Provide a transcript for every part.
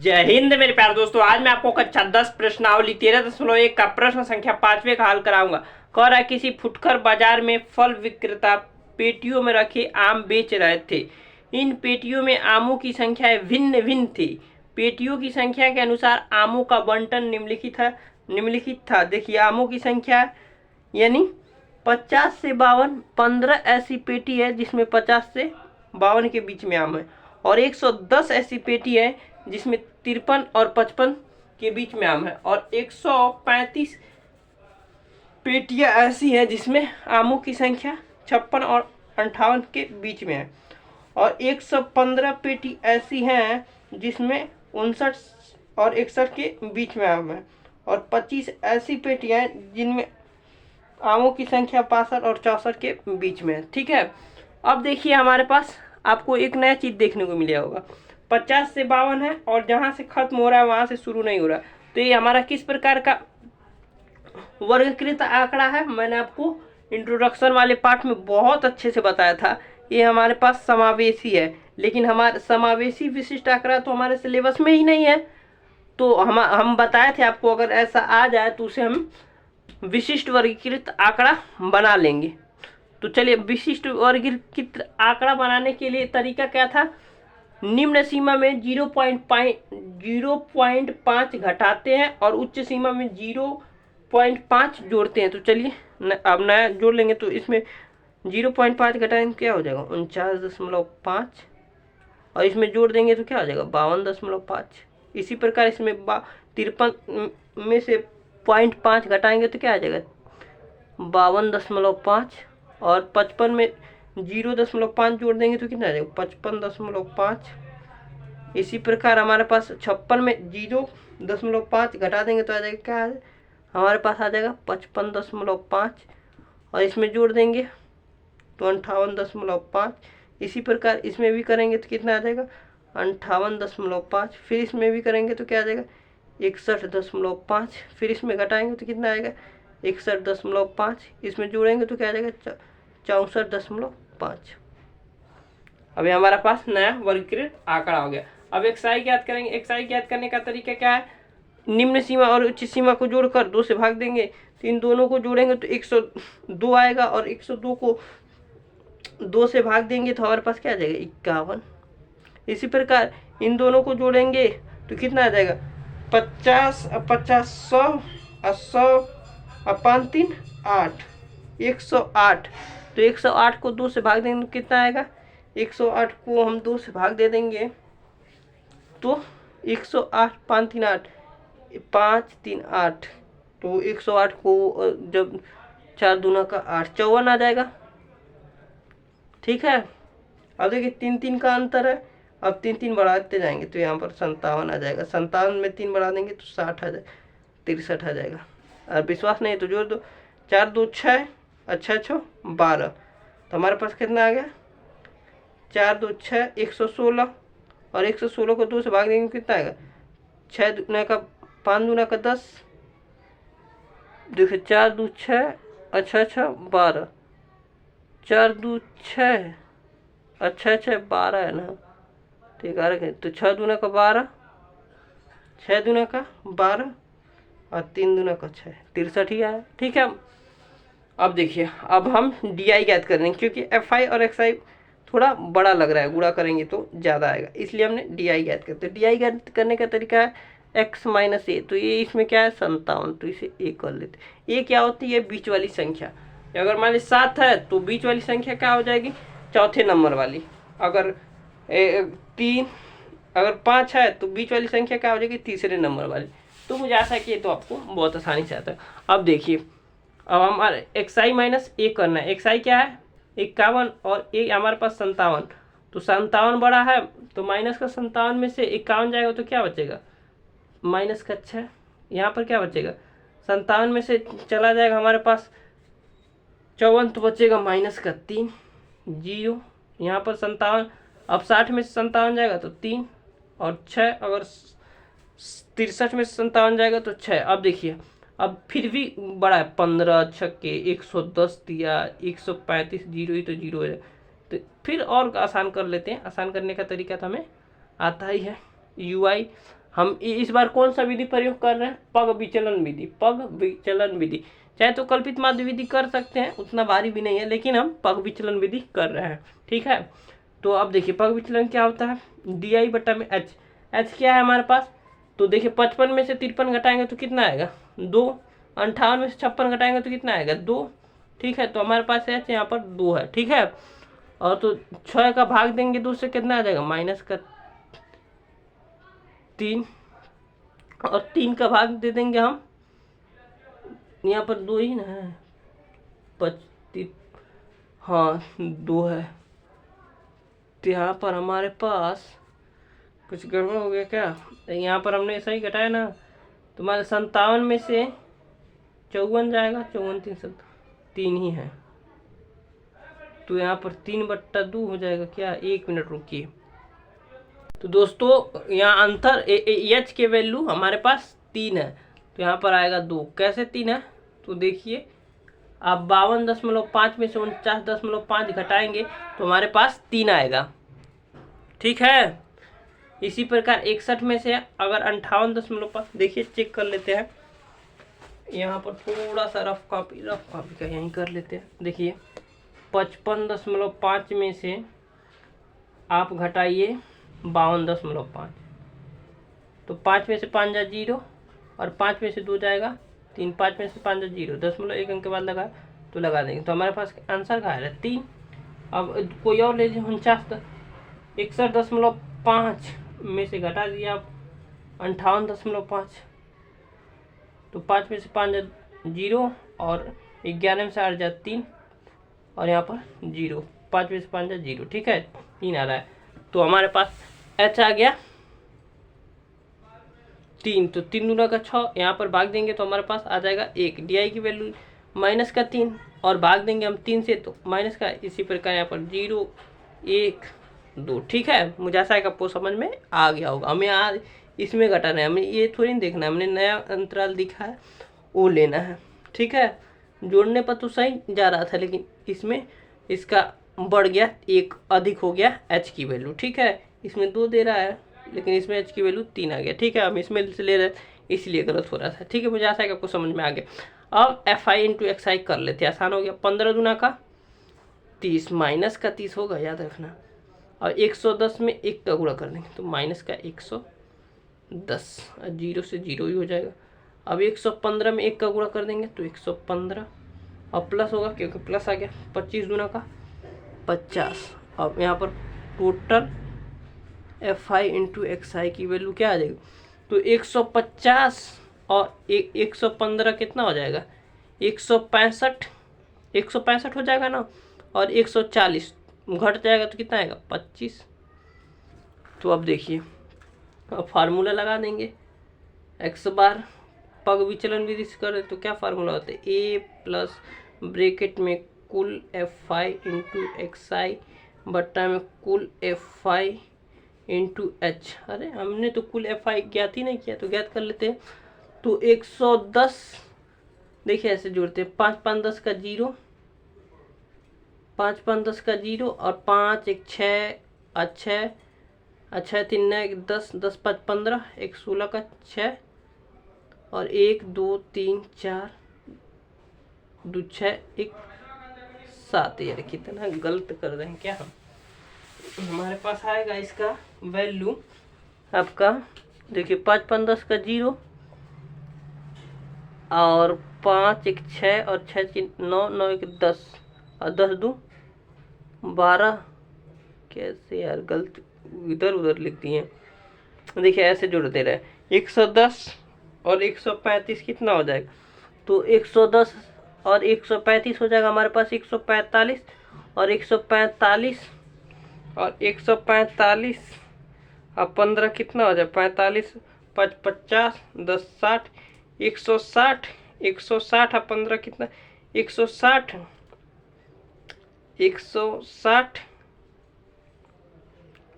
जय हिंद मेरे प्यारे दोस्तों। आज मैं आपको कक्षा 10 प्रश्नावली 13.1 का प्रश्न संख्या 5वें का हल कराऊंगा। कह रहा है किसी फुटकर बाजार में फल विक्रेता पेटियों में रखे आम बेच रहे थे। इन पेटियों में आमों की संख्या भिन्न भिन्न थी। पेटियों की संख्या के अनुसार आमों का बंटन निम्नलिखित था। देखिए आमों की संख्या यानी 50 से 52, 15 ऐसी पेटी है जिसमें 50 से 52 के बीच में आम है, और 110 ऐसी पेटी है जिसमें 53 और 55 के बीच में आम है, और 135 पेटियां ऐसी हैं जिसमें आमों की संख्या 56 और 58 के बीच में है, और 115 पेटी ऐसी हैं जिसमें 59 और 61 के बीच में आम है, और 25 ऐसी पेटियां हैं जिनमें आमों की संख्या 65 और 64 के बीच में है। ठीक है, अब देखिए हमारे पास आपको एक नया चीज देखने को मिला होगा। 50 से 52 है और जहां से खत्म हो रहा है वहां से शुरू नहीं हो रहा, तो ये हमारा किस प्रकार का वर्गीकृत आंकड़ा है, मैंने आपको इंट्रोडक्शन वाले पार्ट में बहुत अच्छे से बताया था। ये हमारे पास समावेशी है, लेकिन हमारे समावेशी विशिष्ट आंकड़ा तो हमारे सिलेबस में ही नहीं है। तो हम बताए थे आपको अगर ऐसा आ जाए तो उसे हम विशिष्ट वर्गीकृत आंकड़ा बना लेंगे। तो चलिए, विशिष्ट वर्गीकृत आंकड़ा बनाने के लिए तरीका क्या था। निम्न सीमा में 0.5 घटाते हैं और उच्च सीमा में 0.5 जोड़ते हैं। तो चलिए अब नया जोड़ लेंगे, तो इसमें 0.5 घटाएंगे क्या हो जाएगा 49.5, और इसमें जोड़ देंगे तो क्या हो जाएगा 52.5। इसी प्रकार इसमें 53 में से 0.5 घटाएंगे तो क्या आ जाएगा 52.5, और 55 में 0.5 जोड़ देंगे तो कितना आ जाएगा 55.5। इसी प्रकार हमारे पास 56 में 0.5 घटा देंगे तो आ जाएगा क्या हमारे पास आ जाएगा 55.5, और इसमें जोड़ देंगे तो 58.5। इसी प्रकार इसमें भी करेंगे तो कितना आ जाएगा 58.5। फिर इसमें भी करेंगे तो क्या आ जाएगा 61.5। फिर इसमें घटाएंगे तो कितना आएगा 61.5। इसमें जोड़ेंगे तो क्या आ जाएगा 64.5। अभी हमारा पास नया वर्गीकृत आंकड़ा हो गया। अब एक्साई ज्ञात करेंगे। एक्साई ज्ञात करने का तरीका क्या है, निम्न सीमा और उच्च सीमा को जोड़कर 2 से भाग देंगे, तो इन दोनों को जोड़ेंगे तो 102 आएगा, और 102 को 2 से भाग देंगे तो हमारे पास क्या आ जाएगा 51। इसी प्रकार इन दोनों को जोड़ेंगे तो कितना आ जाएगा 50, 50, 100, 100, 5, 3, 8, 108। तो 108 को 2 से भाग देंगे तो कितना आएगा 108 को हम 2 से भाग दे देंगे तो 108, 5, 3, 8, 5, 3, 8। तो 108 को जब 4 दूना का 8, 54 आ जाएगा। ठीक है, अब देखिए 3 का अंतर है। अब 3 बढ़ाते जाएंगे तो यहाँ पर 57 आ जाएगा। 57 में 3 बढ़ा देंगे तो 60 आ जाएगा, 63 आ जाएगा। और विश्वास नहीं तो जोड़ दो, 4 2 6, 6 12। तो हमारे पास कितना आ गया 4 2 6, 116, और 116 को 2 से भाग देंगे कितना आएगा 6 दूना का 5 दूना का 10। देखिए 4 2 6, 6 12, 4 2 6, 6 12 है ना, तो 11 तो 6 दूना का 12, 6 दूना का 12, और 3 दूना का 6, 63 ही आया। ठीक है, अब देखिए अब हम डी आई ज्ञात करेंगे, क्योंकि एफ आई और एक्स आई थोड़ा बड़ा लग रहा है, गुणा करेंगे तो ज़्यादा आएगा, इसलिए हमने डी आई ज्ञात करते हैं। डी आई ज्ञात करने का तरीका है x माइनस ए। तो ये इसमें क्या है 57, तो इसे ए कर लेते हैं। ए क्या होती है बीच वाली संख्या। अगर मान ली 7 है तो बीच वाली संख्या क्या हो जाएगी चौथे नंबर वाली। अगर 3, अगर 5 है तो बीच वाली संख्या क्या हो जाएगी तीसरे नंबर वाली। तो मुझे आशा है कि ये तो आपको बहुत आसानी से आता है। अब देखिए अब हमारे एक्स आई माइनस ए करना है। एक्स आई क्या है 51, और ए हमारे पास 57। तो 57 बड़ा है, तो माइनस का 57 में से 51 जाएगा तो क्या बचेगा माइनस का 6। यहाँ पर क्या बचेगा 57 में से चला जाएगा हमारे पास 54, तो बचेगा माइनस का 3, 0। यहाँ पर 57, अब 60 में से 57 जाएगा तो 3, और 6, अगर 63 में से 57 जाएगा तो 6। अब देखिए अब फिर भी बड़ा है, 15 छक्के 110 दिया, 135, 0 ही तो 0 है। तो फिर और आसान कर लेते हैं। आसान करने का तरीका तो हमें आता ही है। यू आई हम इस बार कौन सा विधि प्रयोग कर रहे हैं? पग विचलन विधि। पग विचलन विधि, चाहे तो कल्पित माध्य विधि कर सकते हैं, उतना भारी भी नहीं है, लेकिन हम पग विचलन विधि कर रहे हैं। ठीक है, तो अब देखिए पग विचलन क्या होता है, डी आई बटा में एच। एच क्या है हमारे पास? तो देखिए 55 में से 53 घटाएंगे तो कितना आएगा? 2। 58 में से 56 घटाएंगे तो कितना आएगा? 2। ठीक है, तो हमारे पास एच यहाँ पर 2 है। ठीक है, और तो 6 का भाग देंगे 2 से कितना आ जाएगा? माइनस का 3, और 3 का भाग दे देंगे हम, यहाँ पर 2 ही ना है, 25, हाँ 2 है। तो यहाँ पर हमारे पास कुछ गड़बड़ हो गया क्या? यहाँ पर हमने ऐसा ही घटाया ना, तुम्हारे 57 में से 54 जाएगा, 54 3 ही है, तो यहाँ पर 3/2 हो जाएगा क्या? 1 मिनट रुकिए। तो दोस्तों यहाँ अंतर एच के वैल्यू हमारे पास 3 है, तो यहाँ पर आएगा 2। कैसे 3 है? तो देखिए आप 52.5 में से 49.5 घटाएंगे तो हमारे पास 3 आएगा। ठीक है, इसी प्रकार 61 में से अगर 58.5, देखिए चेक कर लेते हैं, यहाँ पर थोड़ा सा रफ कॉपी का यहीं कर लेते हैं। देखिए 55.5 में से आप घटाइए 52.5, तो 5 में से 5 जा 0, और 5 में से 2 जाएगा 3, 5 में से 5 जा 0, 0.1 अंक के बाद लगा तो लगा देंगे, तो हमारे पास आंसर क्या है? 3। अब कोई और ले लीजिए 61.5 में से घटा दिया आप 58.5, तो 5 में से 5 जा 0, और 11 में से 8 जा 3, और यहाँ पर 0, 5 में से 5 जा 0। ठीक है, 3 आ रहा है, तो हमारे पास एच आ गया 3, तो 3 दूना का 6, यहाँ पर भाग देंगे तो हमारे पास आ जाएगा 1। डी आई की वैल्यू माइनस का 3, और भाग देंगे हम 3 से तो माइनस का, इसी प्रकार यहाँ पर 0 1 2। ठीक है, मुझे आशा है कि आपको समझ में आ गया होगा। हमें आज इसमें घटाना है, हमें ये थोड़ी नहीं देखना है, हमने नया अंतराल दिखा है वो लेना है। ठीक है, जोड़ने पर तो सही जा रहा था, लेकिन इसमें इसका बढ़ गया, 1 अधिक हो गया एच की वैल्यू। ठीक है, इसमें 2 दे रहा है, लेकिन इसमें एच की वैल्यू 3 आ गया। ठीक है, हम इसमें से ले रहे इसलिए गलत हो रहा था। ठीक है, मुझे आशा है कि आपको समझ में आ गया। अब एफ आई इंटू एक्स आई कर लेते हैं, आसान हो गया। 15 दूना का 30, माइनस का 30 होगा, याद रखना, और 110 में 1 का गुणा कर देंगे तो माइनस का 110, 0 से 0 ही हो जाएगा। अब 115 में 1 का गुणा कर देंगे तो 115, और प्लस होगा क्योंकि प्लस आ गया। 25 दूना का 50। अब यहाँ पर total F I into X I की वैल्यू क्या आ जाएगी? तो 150 और 115 कितना हो जाएगा? 165, 165 हो जाएगा ना, और 140 घट जाएगा तो कितना आएगा? 25। तो अब देखिए, अब फार्मूला लगा देंगे, एक्स बार पग विचलन विधि से करें तो क्या फार्मूला होता है? ए प्लस ब्रैकेट में कुल एफ आई इंटू एक्स आई बट्टा में कुल एफ आई इंटू एच। अरे हमने तो कुल एफ आई ज्ञात ही नहीं किया, तो ज्ञात कर लेते हैं। तो 110, देखिए ऐसे जोड़ते हैं, 5 5 10 का 0, 5 5 10 का 0, और 5 1 6, अच्छा 3 9 1 10, 10 5 15, 1 16 का 6, और 1 2 3 4 2 6 1 7। यार कितना गलत कर रहे हैं क्या हम? हमारे पास आएगा इसका वैल्यू आपका, देखिए 5 5 10 का 0, और 5 1 6, और 6 3 9, 9 1 10, और 10 2 12। कैसे यार गलत इधर उधर लिख दिए। देखिए ऐसे जोड़ते रहे, 110 और 135 कितना हो जाएगा? तो 110 और 135 हो जाएगा हमारे पास 145, और 145 और 145 अब 15 कितना हो जाए? 45 5 50 10 60, 160, 160 अब 15 कितना? 160, 160,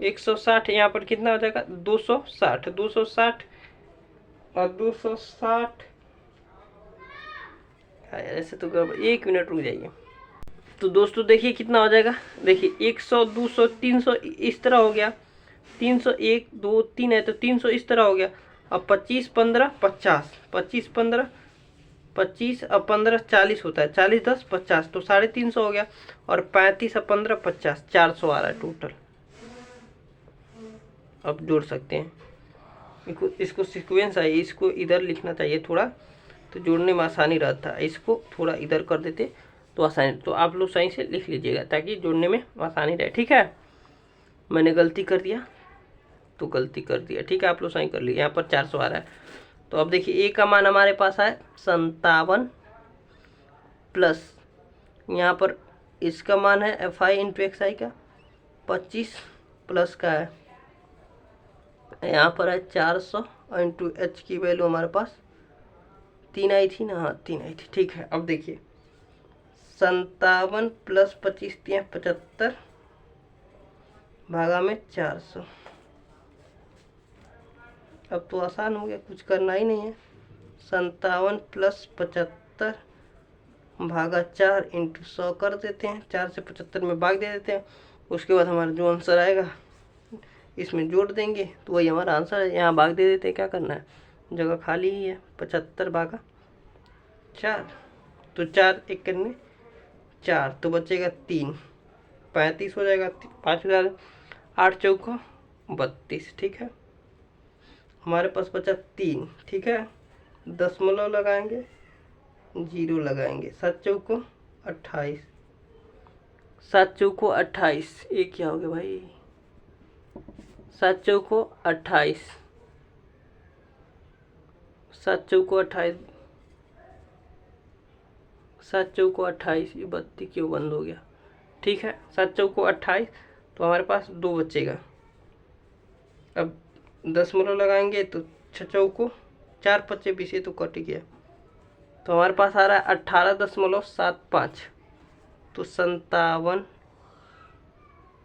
160, यहाँ पर कितना हो जाएगा? 260, 260 और 260। ऐसे तो 1 मिनट रुक जाइए। तो दोस्तों देखिए कितना हो जाएगा, देखिए 100 200 300 इस तरह हो गया, 301 2 3 है तो 300 इस तरह हो गया। अब 25 15 50, 25 15 25 अब 15 40 होता है, 40 10 50 तो 350 हो गया। और 35 अब 15 50 400 आ रहा है टोटल। अब जोड़ सकते हैं, इसको सीक्वेंस है, इसको इधर लिखना चाहिए थोड़ा, तो जोड़ने में आसानी रहता है। इसको थोड़ा इधर कर देते तो आसानी, तो आप लोग सही से लिख लीजिएगा ताकि जोड़ने में आसानी रहे। ठीक है, मैंने गलती कर दिया तो गलती कर दिया, ठीक है, आप लोग सही कर लिए। यहाँ पर 400 आ रहा है। तो अब देखिए ए का मान हमारे पास है 57 प्लस यहाँ पर इसका मान है एफ आई इंटू एक्स आई का 25 प्लस का है यहाँ पर है 400 इंटू एच की वैल्यू हमारे पास 3 आई थी ना, हाँ 3 आई थी, ठीक है। अब देखिए 57 प्लस 25 75 भागा में 400। अब तो आसान हो गया, कुछ करना ही नहीं है। 57 प्लस 75 भागा 4 इंटू 100 कर देते हैं, 4 से 75 में भाग दे देते हैं। उसके बाद हमारा जो आंसर आएगा इसमें जोड़ देंगे तो वही हमारा आंसर है। यहाँ भाग दे देते हैं, क्या करना है, जगह खाली ही है। 75 भागा 4 तो 4 1 करने 4 तो बचेगा 3, 35 हो जाएगा, 5000 8 चौका 32, ठीक है। हमारे पास बचा 3, ठीक है। दशमलव लगाएंगे, 0 लगाएंगे, 7 चौको 28, 7 चौको 28, ये क्या हो गया भाई, 7 चौको 28, 7 चौको 28, 7 चौको 28, ये 32 क्यों बंद हो गया, ठीक है। 7 चौको 28 तो हमारे पास 2 बचेगा। अब दशमलव लगाएंगे तो 6 चौको 4 25 20 तो कट गया, तो हमारे पास आ रहा है 18.75। तो 57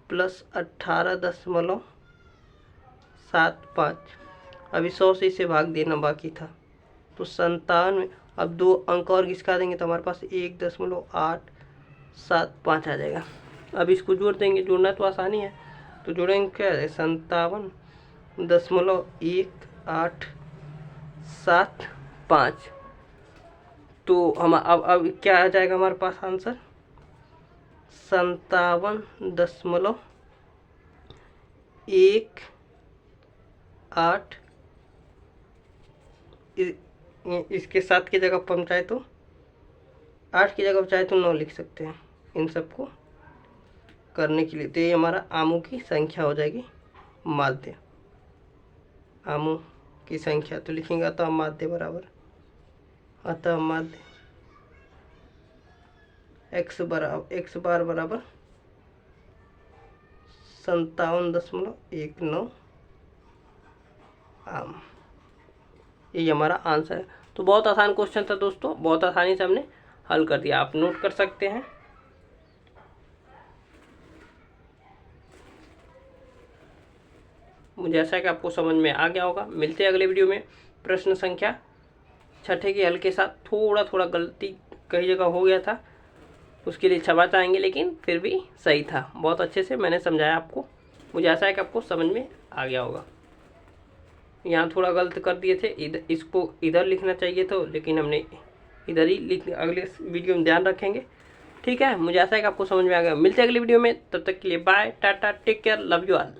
प्लस 18.75, अभी 100 से इसे भाग देना बाकी था, तो 57 में अब 2 अंक और घिसका देंगे तो हमारे पास 1.875 आ जाएगा। अब इसको जोड़ देंगे, जोड़ना तो आसानी है, तो जोड़ेंगे क्या है 57.1875। तो हम अब क्या आ जाएगा हमारे पास आंसर 57.18, इसके 7 की जगह पर हम चाहे तो 8 की जगह पर चाहे तो 9 लिख सकते हैं इन सबको करने के लिए। तो ये हमारा आमों की संख्या हो जाएगी, माध्य आमों की संख्या। तो लिखेंगे अतः माध्य बराबर, अतः माध्य x बार बराबर 57.19 आम। ये हमारा आंसर है। तो बहुत आसान क्वेश्चन था दोस्तों, बहुत आसानी से हमने हल कर दिया, आप नोट कर सकते हैं। मुझे ऐसा है कि आपको समझ में आ गया होगा। मिलते हैं अगले वीडियो में प्रश्न संख्या 6 के हल के साथ। थोड़ा गलती कई जगह हो गया था, उसके लिए क्षमा चाहेंगे, लेकिन फिर भी सही था, बहुत अच्छे से मैंने समझाया आपको। मुझे ऐसा है कि आपको समझ में आ गया होगा। यहाँ थोड़ा गलत कर दिए थे, इसको इधर लिखना चाहिए तो, लेकिन हमने इधर ही लिख, अगले वीडियो में ध्यान रखेंगे, ठीक है। मुझे ऐसा है कि आपको समझ में आ गया। मिलते हैं अगले वीडियो में, तब तक के लिए bye, tata, take care, love you all.